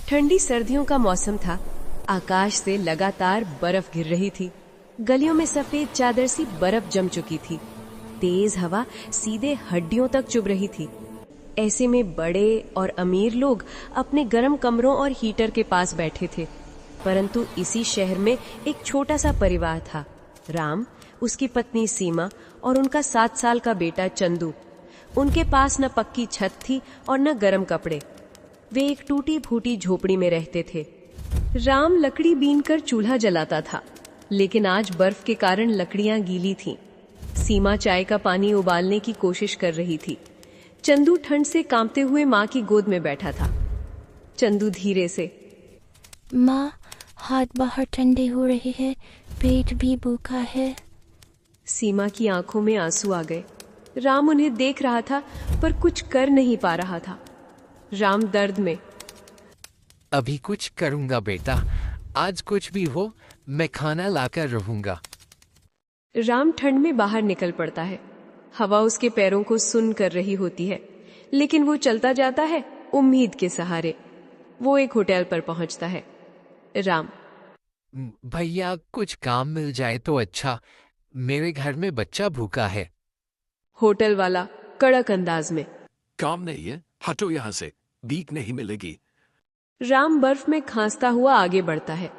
ठंडी सर्दियों का मौसम था। आकाश से लगातार बर्फ गिर रही थी। गलियों में सफेद चादर सी बर्फ जम चुकी थी। तेज हवा सीधे हड्डियों तक चुभ रही थी। ऐसे में बड़े और अमीर लोग अपने गर्म कमरों और हीटर के पास बैठे थे। परंतु इसी शहर में एक छोटा सा परिवार था। राम, उसकी पत्नी सीमा और उनका 7 साल का बेटा चंदू। उनके पास न पक्की छत थी और न गर्म कपड़े। वे एक टूटी फूटी झोपड़ी में रहते थे। राम लकड़ी बीनकर चूल्हा जलाता था, लेकिन आज बर्फ के कारण लकड़ियां गीली थीं। सीमा चाय का पानी उबालने की कोशिश कर रही थी। चंदू ठंड से कांपते हुए माँ की गोद में बैठा था। चंदू धीरे से, माँ, हाथ बाहर ठंडे हो रहे हैं, पेट भी भूखा है। सीमा की आंखों में आंसू आ गए। राम उन्हें देख रहा था पर कुछ कर नहीं पा रहा था। राम दर्द में, अभी कुछ करूंगा बेटा, आज कुछ भी हो मैं खाना लाकर रहूंगा। राम ठंड में बाहर निकल पड़ता है। हवा उसके पैरों को सुन्न कर रही होती है, लेकिन वो चलता जाता है उम्मीद के सहारे। वो एक होटल पर पहुंचता है। राम, भैया कुछ काम मिल जाए तो अच्छा, मेरे घर में बच्चा भूखा है। होटल वाला कड़क अंदाज में, काम नहीं है, हटो यहाँ से, भीख नहीं मिलेगी। राम बर्फ में खांसता हुआ आगे बढ़ता है।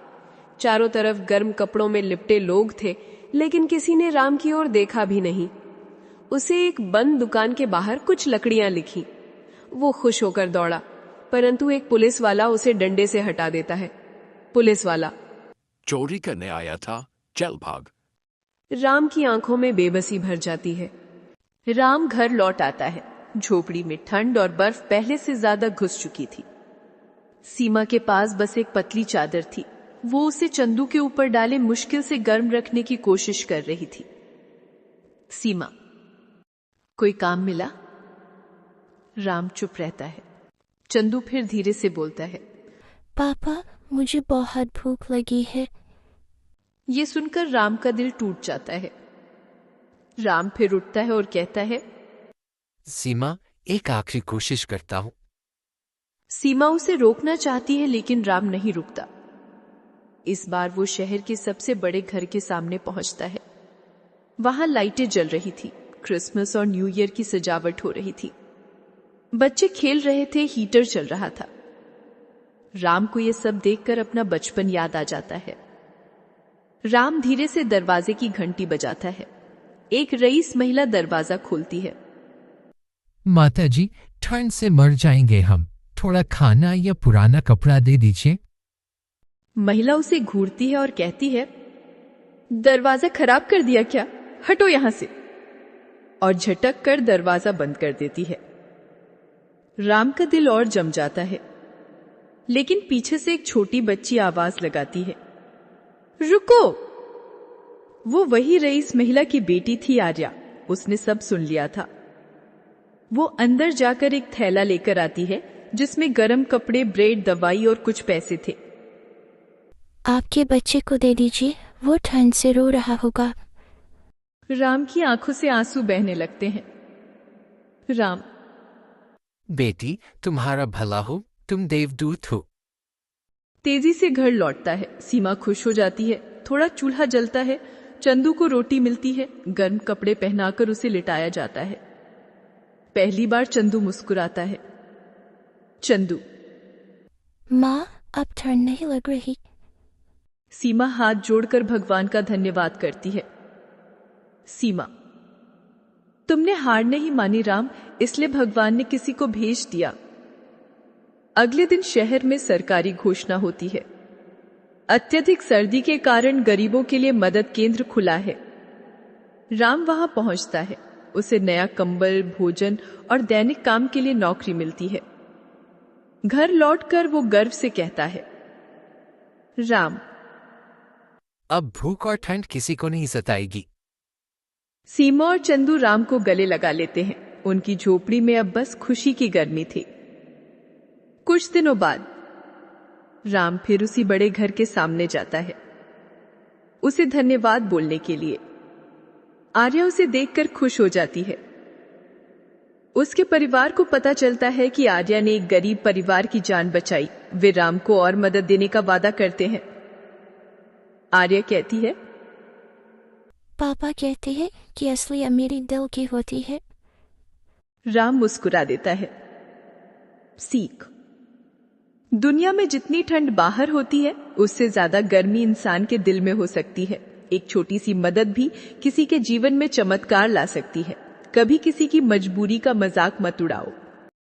चारों तरफ गर्म कपड़ों में लिपटे लोग थे, लेकिन किसी ने राम की ओर देखा भी नहीं। उसे एक बंद दुकान के बाहर कुछ लकड़ियां लिखी। वो खुश होकर दौड़ा, परंतु एक पुलिस वाला उसे डंडे से हटा देता है। पुलिस वाला, चोरी करने आया था, चल भाग। राम की आंखों में बेबसी भर जाती है। राम घर लौट आता है। झोपड़ी में ठंड और बर्फ पहले से ज्यादा घुस चुकी थी। सीमा के पास बस एक पतली चादर थी। वो उसे चंदू के ऊपर डाले मुश्किल से गर्म रखने की कोशिश कर रही थी। सीमा, कोई काम मिला? राम चुप रहता है। चंदू फिर धीरे से बोलता है, पापा, मुझे बहुत भूख लगी है। ये सुनकर राम का दिल टूट जाता है। राम फिर उठता है और कहता है, सीमा, एक आखिरी कोशिश करता हूँ। सीमा उसे रोकना चाहती है, लेकिन राम नहीं रुकता। इस बार वो शहर के सबसे बड़े घर के सामने पहुंचता है। वहां लाइटें जल रही थी। क्रिसमस और न्यू ईयर की सजावट हो रही थी। बच्चे खेल रहे थे, हीटर चल रहा था। राम को यह सब देखकर अपना बचपन याद आ जाता है। राम धीरे से दरवाजे की घंटी बजाता है। एक रईस महिला दरवाजा खोलती है। माताजी, ठंड से मर जाएंगे हम, थोड़ा खाना या पुराना कपड़ा दे दीजिए। महिला उसे घूरती है और कहती है, दरवाजा खराब कर दिया क्या? हटो यहां से। और झटक कर दरवाजा बंद कर देती है। राम का दिल और जम जाता है, लेकिन पीछे से एक छोटी बच्ची आवाज लगाती है, रुको। वो वही रईस महिला की बेटी थी, आर्या। उसने सब सुन लिया था। वो अंदर जाकर एक थैला लेकर आती है, जिसमें गर्म कपड़े, ब्रेड, दवाई और कुछ पैसे थे। आपके बच्चे को दे दीजिए, वो ठंड से रो रहा होगा। राम की आंखों से आंसू बहने लगते हैं। राम, बेटी, तुम्हारा भला हो, तुम देवदूत हो। तेजी से घर लौटता है। सीमा खुश हो जाती है। थोड़ा चूल्हा जलता है। चंदू को रोटी मिलती है। गर्म कपड़े पहनाकर उसे लिटाया जाता है। पहली बार चंदू मुस्कुराता है। चंदू, माँ, अब ठंड नहीं लग रही। सीमा हाथ जोड़कर भगवान का धन्यवाद करती है। सीमा, तुमने हार नहीं मानी राम, इसलिए भगवान ने किसी को भेज दिया। अगले दिन शहर में सरकारी घोषणा होती है। अत्यधिक सर्दी के कारण गरीबों के लिए मदद केंद्र खुला है। राम वहां पहुंचता है। उसे नया कंबल, भोजन और दैनिक काम के लिए नौकरी मिलती है। घर लौटकर वो गर्व से कहता है, राम, अब भूख और ठंड किसी को नहीं सताएगी। सीमा और चंदू राम को गले लगा लेते हैं। उनकी झोपड़ी में अब बस खुशी की गर्मी थी। कुछ दिनों बाद राम फिर उसी बड़े घर के सामने जाता है, उसे धन्यवाद बोलने के लिए। आर्या उसे देखकर खुश हो जाती है। उसके परिवार को पता चलता है कि आर्या ने एक गरीब परिवार की जान बचाई। वे राम को और मदद देने का वादा करते हैं। आर्या कहती है, पापा कहते हैं कि असली अमीरी दिल की होती है। राम मुस्कुरा देता है। सीख: दुनिया में जितनी ठंड बाहर होती है उससे ज्यादा गर्मी इंसान के दिल में हो सकती है। एक छोटी सी मदद भी किसी के जीवन में चमत्कार ला सकती है। कभी किसी की मजबूरी का मजाक मत उड़ाओ।